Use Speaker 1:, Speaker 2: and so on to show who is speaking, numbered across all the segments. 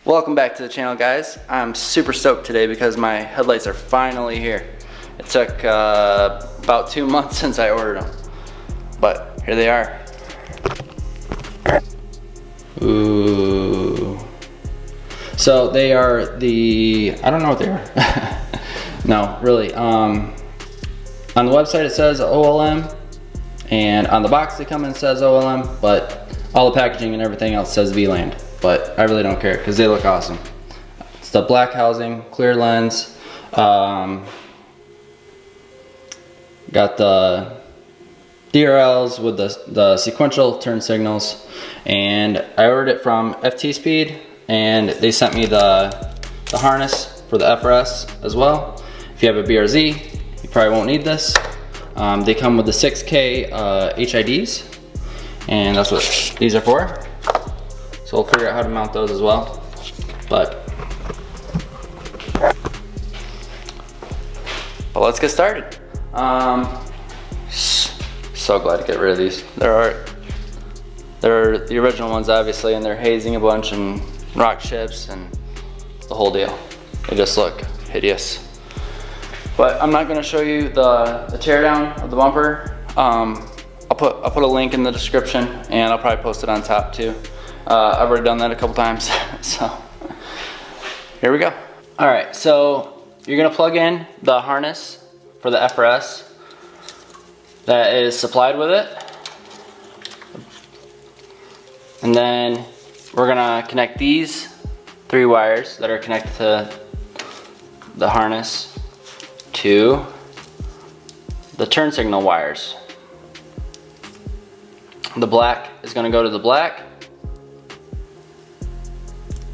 Speaker 1: Welcome back to the channel, guys. I'm super stoked today because my headlights are finally here. It took about 2 months since I ordered them, but here they are. Ooh. So they are the, I don't know what they are. No, really. On the website it says OLM, and on the box they come in says OLM, but all the packaging and everything else says Vland. But I really don't care because they look awesome. It's the black housing, clear lens. Got the DRLs with the sequential turn signals, and I ordered it from FT Speed, and they sent me the harness for the FRS as well. If you have a BRZ, you probably won't need this. They come with the 6K HIDs, and that's what these are for. So we'll figure out how to mount those as well. But let's get started. So glad to get rid of these. They're the original ones, obviously, and they're hazing a bunch and rock chips and the whole deal. They just look hideous. But I'm not going to show you the teardown of the bumper. I'll put a link in the description, and I'll probably post it on top too. I've already done that a couple times, so here we go. All right, so you're gonna plug in the harness for the FRS that is supplied with it, and then we're gonna connect these 3 wires that are connected to the harness to the turn signal wires. The black is gonna go to the black.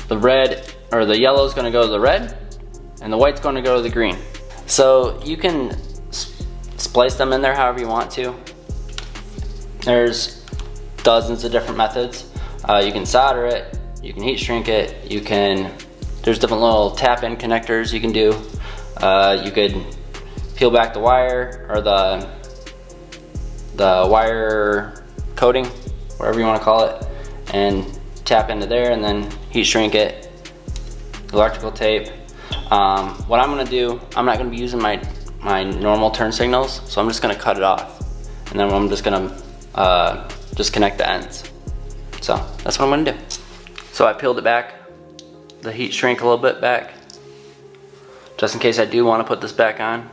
Speaker 1: The red, or the yellow is going to go to the red, and the white's going to go to the green. So you can splice them in there however you want to. There's dozens of different methods. You can solder it, you can heat shrink it, there's different little tap-in connectors you can do. You could peel back the wire, or the wire coating, whatever you want to call it, and tap into there and then heat shrink it, electrical tape. What I'm gonna do, I'm not gonna be using my normal turn signals, so I'm just gonna cut it off, and then I'm just gonna just connect the ends. So that's what I'm gonna do. So I peeled it back, the heat shrink a little bit back, just in case I do want to put this back on. I'm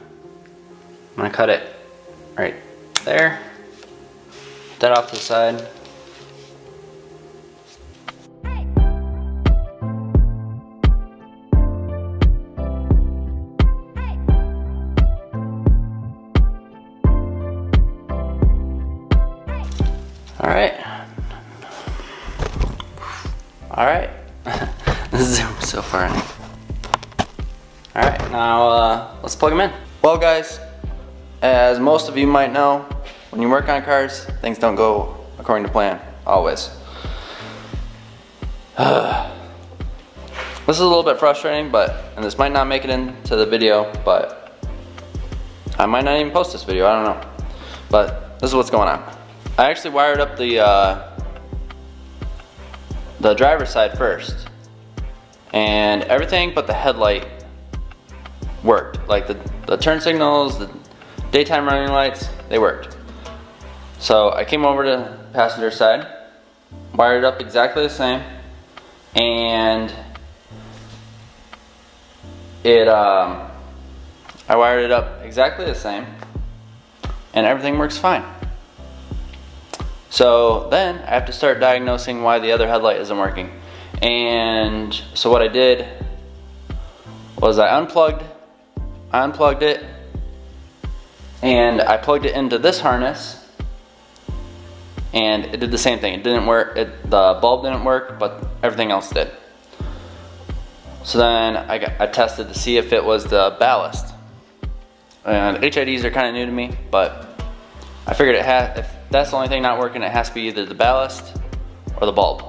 Speaker 1: gonna cut it right there, put that off to the side. All right. This is so far in. All right, now let's plug them in. Well, guys, as most of you might know, when you work on cars, things don't go according to plan, always. This is a little bit frustrating, and this might not make it into the video, but I might not even post this video, I don't know. But this is what's going on. I actually wired up the driver's side first, and everything but the headlight worked. Like the turn signals, the daytime running lights, they worked. So I came over to the passenger side, wired it up exactly the same, and I wired it up exactly the same, and everything works fine. So then I have to start diagnosing why the other headlight isn't working. And so what I did was I unplugged it, and I plugged it into this harness, and it did the same thing. It didn't work, the bulb didn't work, but everything else did. So then I tested to see if it was the ballast. And HIDs are kind of new to me, but I figured if that's the only thing not working, it has to be either the ballast or the bulb.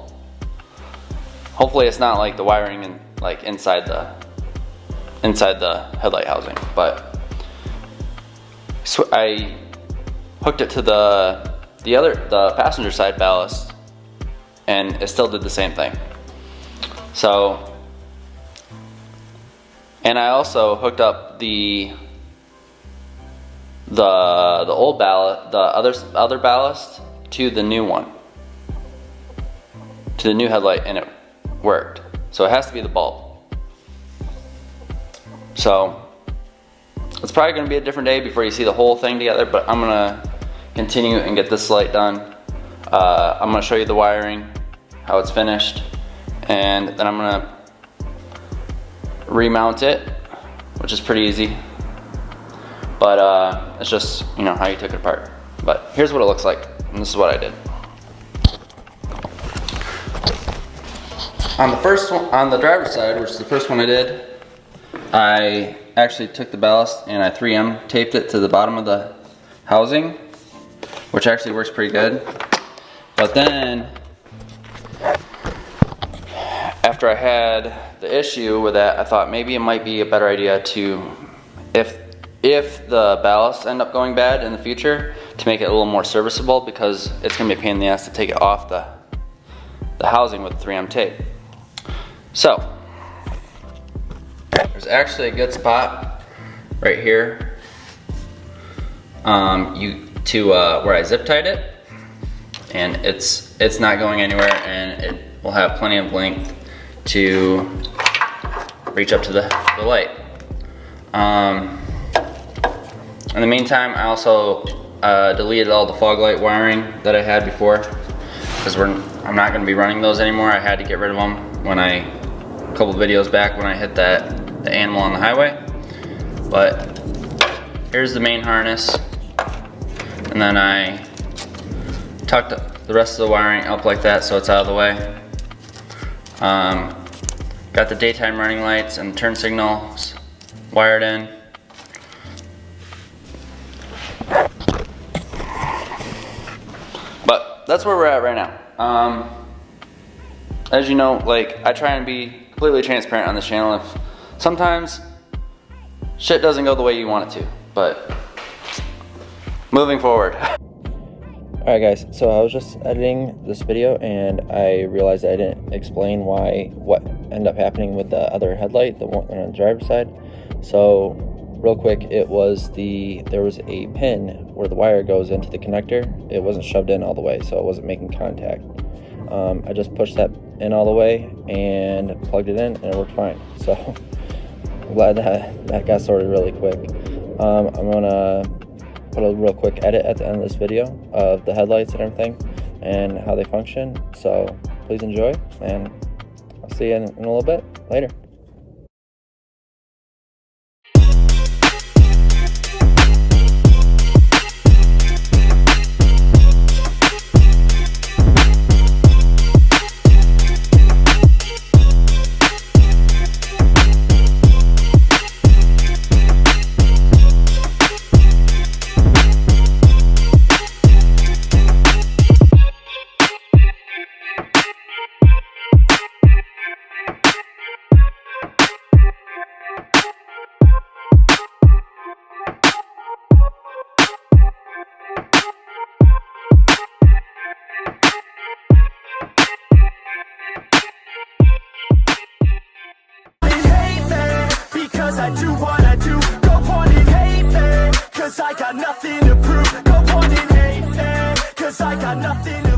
Speaker 1: Hopefully it's not like the wiring inside the headlight housing, but I hooked it to the passenger side ballast, and it still did the same thing. So And I also hooked up the old ballast, the other ballast, to the new one, to the new headlight, and it worked. So it has to be the bulb. So it's probably going to be a different day before you see the whole thing together, but I'm going to continue and get this light done. I'm going to show you the wiring, how it's finished, and then I'm going to remount it, which is pretty easy. But it's just, you know, how you took it apart. But here's what it looks like, and this is what I did. On the first one, on the driver's side, which is the first one I did, I actually took the ballast and I 3M taped it to the bottom of the housing, which actually works pretty good. But then, after I had the issue with that, I thought maybe it might be a better idea to, if the ballasts end up going bad in the future, to make it a little more serviceable, because it's going to be a pain in the ass to take it off the housing with 3M tape. So, there's actually a good spot right here where I zip tied it, and it's not going anywhere, and it will have plenty of length to reach up to the light. In the meantime, I also deleted all the fog light wiring that I had before, because I'm not going to be running those anymore. I had to get rid of them a couple videos back when I hit the animal on the highway. But here's the main harness, and then I tucked the rest of the wiring up like that so it's out of the way. Got the daytime running lights and turn signals wired in. But that's where we're at right now. As you know, like, I try and be completely transparent on this channel. If sometimes shit doesn't go the way you want it to, but moving forward. Alright guys, so I was just editing this video and I realized I didn't explain what ended up happening with the other headlight, the one on the driver's side. So real quick, there was a pin where the wire goes into the connector. It wasn't shoved in all the way, so it wasn't making contact. I just pushed that in all the way and plugged it in, and it worked fine. So I'm glad that got sorted really quick. I'm gonna put a real quick edit at the end of this video of the headlights and everything and how they function. So please enjoy, and I'll see you in a little bit later.
Speaker 2: I do what I do. Go on and hate me, cause I got nothing to prove. Go on and hate me, cause I got nothing to